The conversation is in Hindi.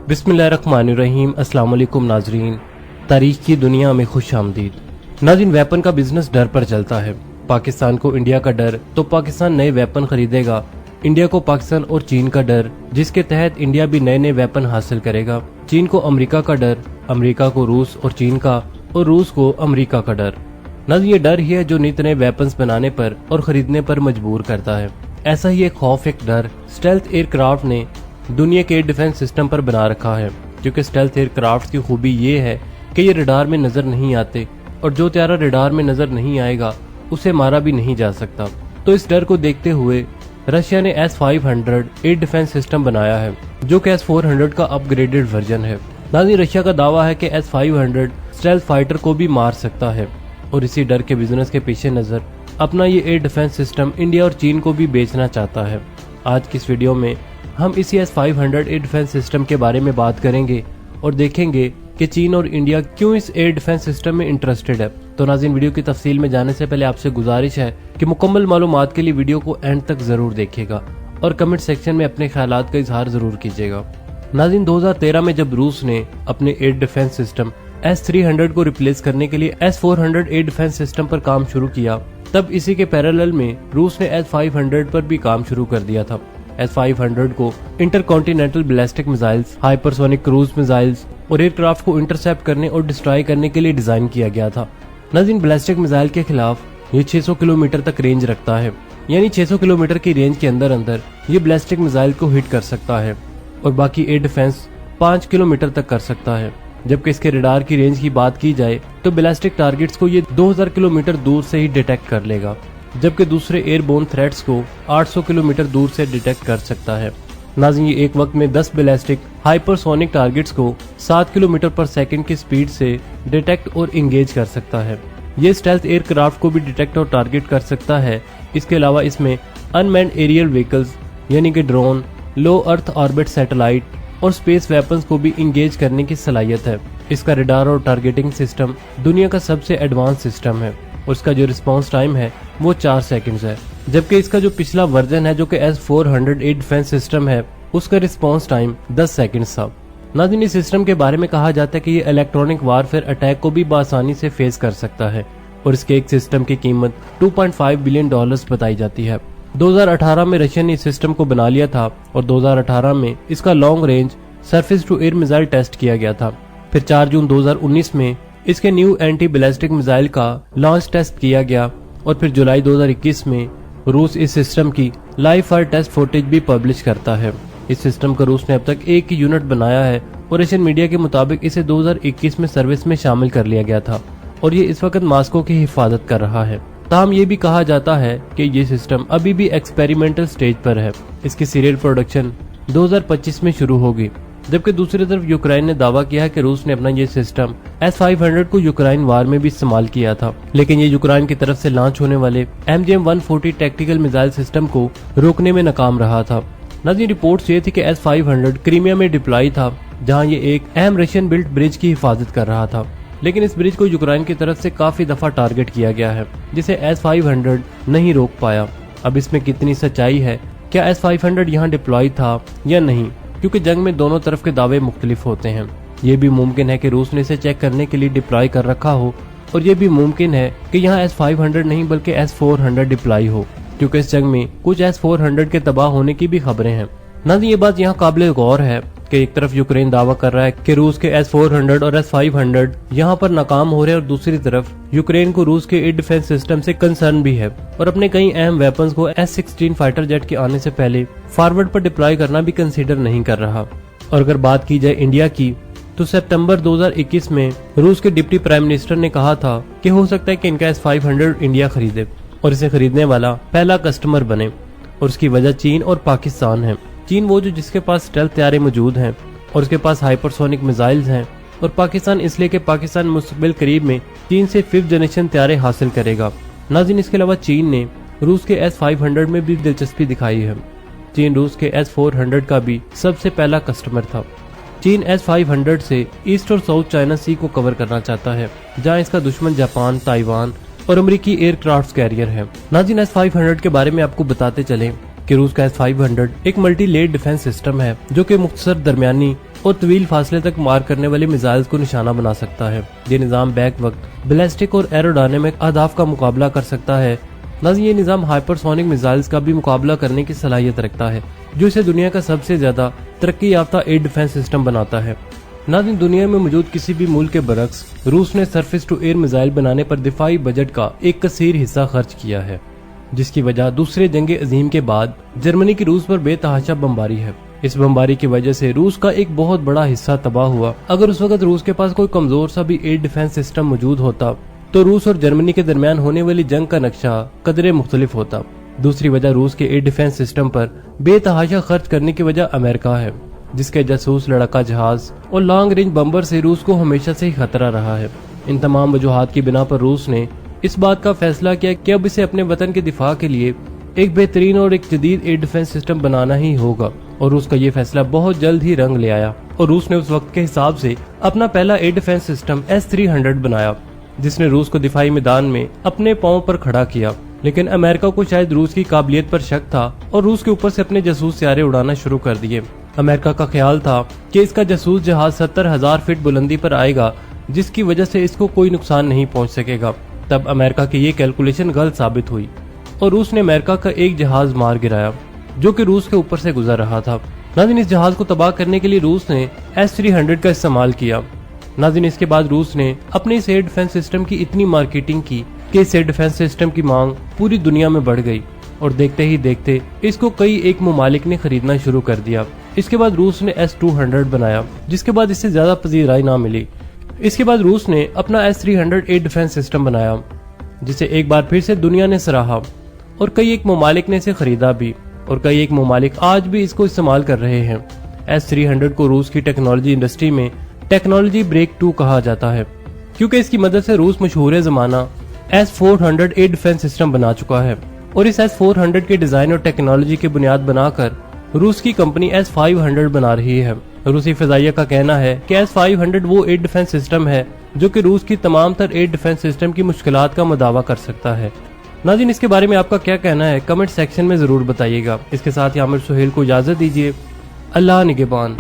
बिस्मिल्लाहिर्रहमानिर्रहीम। अस्सलाम वालेकुम नाजरीन, तारीख की दुनिया में खुश आमदीद। नाज़रीन, वेपन का बिजनेस डर पर चलता है। पाकिस्तान को इंडिया का डर, तो पाकिस्तान नए वेपन खरीदेगा। इंडिया को पाकिस्तान और चीन का डर, जिसके तहत इंडिया भी नए नए वेपन हासिल करेगा। चीन को अमेरिका का डर, अमेरिका को रूस और चीन का, और रूस को अमेरिका का डर। नाज़रीन, ये डर ही है जो नित नए वेपन्स बनाने पर और खरीदने पर मजबूर करता है। ऐसा ही एक खौफ, एक डर स्टेल्थ एयरक्राफ्ट ने दुनिया के डिफेंस सिस्टम पर बना रखा है। क्योंकि स्टेल्थ एयरक्राफ्ट की खूबी ये है कि ये रडार में नजर नहीं आते, और जो त्यारा रडार में नजर नहीं आएगा उसे मारा भी नहीं जा सकता। तो इस डर को देखते हुए रशिया ने S-500 एयर डिफेंस सिस्टम बनाया है, जो कि S-400 का अपग्रेडेड वर्जन है। नाज़रीन, रशिया का दावा है कि S-500 स्टेल्थ फाइटर को भी मार सकता है, और इसी डर के बिजनेस के पीछे नजर अपना ये एयर डिफेंस सिस्टम इंडिया और चीन को भी बेचना चाहता है। आज की इस वीडियो में हम इसी S-500 एयर डिफेंस सिस्टम के बारे में बात करेंगे और देखेंगे कि चीन और इंडिया क्यों इस एयर डिफेंस सिस्टम में इंटरेस्टेड है। तो नाज़रीन, वीडियो की तफसील में जाने से पहले आपसे गुजारिश है कि मुकम्मल मालूमात के लिए वीडियो को एंड तक जरूर देखिएगा और कमेंट सेक्शन में अपने ख्यालात का इजहार जरूर कीजिएगा। नाज़रीन, 2013 में जब रूस ने अपने एयर डिफेंस सिस्टम S-300 को रिप्लेस करने के लिए S-400 एयर डिफेंस सिस्टम पर काम शुरू किया, तब इसी के पैरेलल में रूस ने S-500 पर भी काम शुरू कर दिया था। S-500 को intercontinental ballistic missiles, hypersonic cruise missiles और एयरक्राफ्ट को इंटरसेप्ट करने और डिस्ट्रॉय करने के लिए डिजाइन किया गया था। नाज़रीन, बैलिस्टिक मिसाइल के खिलाफ ये 600 किलोमीटर तक रेंज रखता है, यानी 600 किलोमीटर की रेंज के अंदर अंदर ये बैलिस्टिक मिसाइल को हिट कर सकता है, और बाकी एयर डिफेंस 5 किलोमीटर तक कर सकता है। जबकि इसके रडार की रेंज की बात की जाए तो बैलिस्टिक टारगेट्स को ये 2000 किलोमीटर दूर से ही डिटेक्ट कर लेगा, जबकि दूसरे एयरबोर्न थ्रेट्स को 800 किलोमीटर दूर से डिटेक्ट कर सकता है। नाज़रीन, ये एक वक्त में 10 बैलिस्टिक हाइपरसोनिक टारगेट्स को 7 किलोमीटर पर सेकंड की स्पीड से डिटेक्ट और इंगेज कर सकता है। ये स्टेल्थ एयरक्राफ्ट को भी डिटेक्ट और टारगेट कर सकता है। इसके अलावा इसमें अनमैन्ड एरियल व्हीकल्स यानी कि ड्रोन, लो अर्थ ऑर्बिट सैटेलाइट और स्पेस वेपन्स को भी इंगेज करने की सलाहियत है। इसका रडार और टारगेटिंग सिस्टम दुनिया का सबसे एडवांस सिस्टम है, और इसका जो रिस्पांस टाइम है वो 4 सेकंड्स है। जबकि इसका जो पिछला वर्जन है जो कि S-400 एयर डिफेंस सिस्टम है, उसका रिस्पांस टाइम 10 सेकंड्स था। नाज़रीन, इस सिस्टम के बारे में कहा जाता है कि ये इलेक्ट्रॉनिक वारफेयर अटैक को भी बआसानी से फेस कर सकता है, और इसके एक सिस्टम की कीमत $2.5 बिलियन बताई जाती है। 2018 में रशिया ने इस सिस्टम को बना लिया था, और 2018 में इसका long range surface to air missile test किया गया था। फिर 4 जून 2019 में इसके न्यू एंटी बैलिस्टिक मिसाइल का लॉन्च टेस्ट किया गया, और फिर जुलाई 2021 में रूस इस सिस्टम की लाइव फायर टेस्ट फुटेज भी पब्लिश करता है। इस सिस्टम का रूस ने अब तक एक ही यूनिट बनाया है, और रशियन मीडिया के मुताबिक इसे 2021 में सर्विस में शामिल कर लिया गया था, और ये इस वक्त मॉस्को की हिफाजत कर रहा है। ताहम ये भी कहा जाता है कि ये सिस्टम अभी भी एक्सपेरिमेंटल स्टेज पर है। इसकी सीरियल प्रोडक्शन 2025 में शुरू होगी। जबकि दूसरी तरफ यूक्रेन ने दावा किया है कि रूस ने अपना ये सिस्टम S-500 को यूक्रेन वार में भी इस्तेमाल किया था, लेकिन ये यूक्रेन की तरफ से लॉन्च होने वाले MGM-140 टैक्टिकल मिसाइल सिस्टम को रोकने में नाकाम रहा था। नाज़रीन, रिपोर्ट्स ये थी कि S-500 क्रीमिया में डिप्लॉय था, जहां ये एक अहम रशियन बिल्ट ब्रिज की हिफाजत कर रहा था, लेकिन इस ब्रिज को यूक्रेन की तरफ से काफी दफा टारगेट किया गया है, जिसे S-500 नहीं रोक पाया। अब इसमें कितनी सच्चाई है, क्या S-500 यहाँ डिप्लॉय था या नहीं, क्योंकि जंग में दोनों तरफ के दावे मुख्तलिफ होते हैं। ये भी मुमकिन है कि रूस ने इसे चेक करने के लिए डिप्लॉय कर रखा हो, और ये भी मुमकिन है कि यहाँ S-500 नहीं बल्कि S-400 डिप्लॉय हो, क्योंकि इस जंग में कुछ S-400 के तबाह होने की भी खबरें हैं। नाज़रीन, ये बात यहाँ काबिल गौर है कि एक तरफ यूक्रेन दावा कर रहा है कि रूस के S-400 और S-500 यहाँ पर नाकाम हो रहे हैं, और दूसरी तरफ यूक्रेन को रूस के एयर डिफेंस सिस्टम से कंसर्न भी है, और अपने कई अहम वेपन्स को S-16 फाइटर जेट के आने से पहले फॉरवर्ड पर डिप्लॉय करना भी कंसीडर नहीं कर रहा। और अगर बात की जाए इंडिया की, तो सितंबर 2021 में रूस के डिप्टी प्राइम मिनिस्टर ने कहा था कि हो सकता है कि इनका S-500 इंडिया खरीदे, और इसे खरीदने वाला पहला कस्टमर बने, और उसकी वजह चीन और पाकिस्तान है। चीन वो जो जिसके पास स्टेल्थ त्यारे मौजूद हैं, और उसके पास हाइपरसोनिक मिसाइल्स हैं, और पाकिस्तान इसलिए कि पाकिस्तान मुस्तकबिल करीब में चीन से 5th जनरेशन त्यारे हासिल करेगा। नाज़रीन, इसके अलावा चीन ने रूस के S-500 में भी दिलचस्पी दिखाई है। चीन रूस के S-400 का भी सबसे पहला कस्टमर था। चीन S-500 से ईस्ट और साउथ चाइना सी को कवर करना चाहता है, जहां इसका दुश्मन जापान, ताइवान और अमेरिकी एयरक्राफ्ट कैरियर है। नाज़रीन, S-500 के बारे में आपको बताते चलें कि रूस का S-500 एक मल्टी लेड डिफेंस सिस्टम है जो कि मुख्तसर, दरमियानी और तवील फासले तक मार करने वाले मिसाइल्स को निशाना बना सकता है। ये निज़ाम बैक वक्त बैलिस्टिक और एरोडायनेमिक अहदाफ का मुकाबला कर सकता है। नाज़रीन, ये निज़ाम हाइपरसोनिक मिसाइल्स का भी मुकाबला करने की सलाहियत रखता है, जो इसे दुनिया का सबसे ज्यादा तरक्की याफ्ता एयर डिफेंस सिस्टम बनाता है। नाज़रीन, दुनिया में मौजूद किसी भी मुल्क के बरक्स रूस ने सरफेस टू एयर मिसाइल बनाने पर दिफाई बजट का एक कसीर हिस्सा खर्च किया है, जिसकी वजह दूसरे जंग अजीम के बाद जर्मनी की रूस पर बेतहाशा बमबारी है। इस बमबारी की वजह से रूस का एक बहुत बड़ा हिस्सा तबाह हुआ। अगर उस वक्त रूस के पास कोई कमजोर सा भी एयर डिफेंस सिस्टम मौजूद होता तो रूस और जर्मनी के दरमियान होने वाली जंग का नक्शा कदरे मुख्तलिफ होता। दूसरी वजह रूस के एयर डिफेंस सिस्टम पर बेतहाशा खर्च करने की वजह अमेरिका है, जिसके जासूस लड़ाका जहाज और लॉन्ग रेंज बम्बर से रूस को हमेशा से ही खतरा रहा है। इन तमाम वजूहात की बिना पर रूस ने इस बात का फैसला किया कि अब इसे अपने वतन के दिफा के लिए एक बेहतरीन और एक जदीद एयर डिफेंस सिस्टम बनाना ही होगा। और रूस का ये फैसला बहुत जल्द ही रंग ले आया और रूस ने उस वक्त के हिसाब से अपना पहला एयर डिफेंस सिस्टम S-300 बनाया, जिसने रूस को दिफाई मैदान में अपने पांव पर खड़ा किया। लेकिन अमेरिका को शायद रूस की काबिलियत पर शक था और रूस के ऊपर से अपने जासूस सियारे उड़ाना शुरू कर दिए। अमेरिका का ख्याल था कि इसका जासूस जहाज 70,000 फीट बुलंदी पर आएगा, जिसकी वजह से इसको कोई नुकसान नहीं पहुंच सकेगा। तब अमेरिका की ये कैलकुलेशन गलत साबित हुई और रूस ने अमेरिका का एक जहाज मार गिराया जो कि रूस के ऊपर से गुजर रहा था। नाज़रीन, इस जहाज को तबाह करने के लिए रूस ने S-300 का इस्तेमाल किया। नाज़रीन, इसके बाद रूस ने अपने इस एयर डिफेंस सिस्टम की इतनी मार्केटिंग की कि इस एयर डिफेंस सिस्टम की मांग पूरी दुनिया में बढ़ गई और देखते ही देखते इसको कई एक ममालिक ने खरीदना शुरू कर दिया। इसके बाद रूस ने S-200 बनाया, जिसके बाद इससे ज्यादा पजीराई ना मिली। इसके बाद रूस ने अपना S-300 एयर डिफेंस सिस्टम बनाया, जिसे एक बार फिर से दुनिया ने सराहा और कई एक ममालिक ने इसे खरीदा भी और कई एक ममालिक आज भी इसको इस्तेमाल कर रहे हैं। S-300 को रूस की टेक्नोलॉजी इंडस्ट्री में टेक्नोलॉजी ब्रेक 2 कहा जाता है, क्योंकि इसकी मदद से रूस मशहूर जमाना S-400 एयर डिफेंस सिस्टम बना चुका है और इस S-400 के डिजाइन और टेक्नोलॉजी की बुनियाद बनाकर रूस की कंपनी S-500 बना रही है। रूसी फिजाइया का कहना है कि S-500 वो एयर डिफेंस सिस्टम है जो कि रूस की तमाम तर एयर डिफेंस सिस्टम की मुश्किलात का मुदावा कर सकता है। नाज़रीन, इसके बारे में आपका क्या कहना है कमेंट सेक्शन में जरूर बताइएगा। इसके साथ ही आमिर सुहेल को इजाजत दीजिए। अल्लाह निगहबान।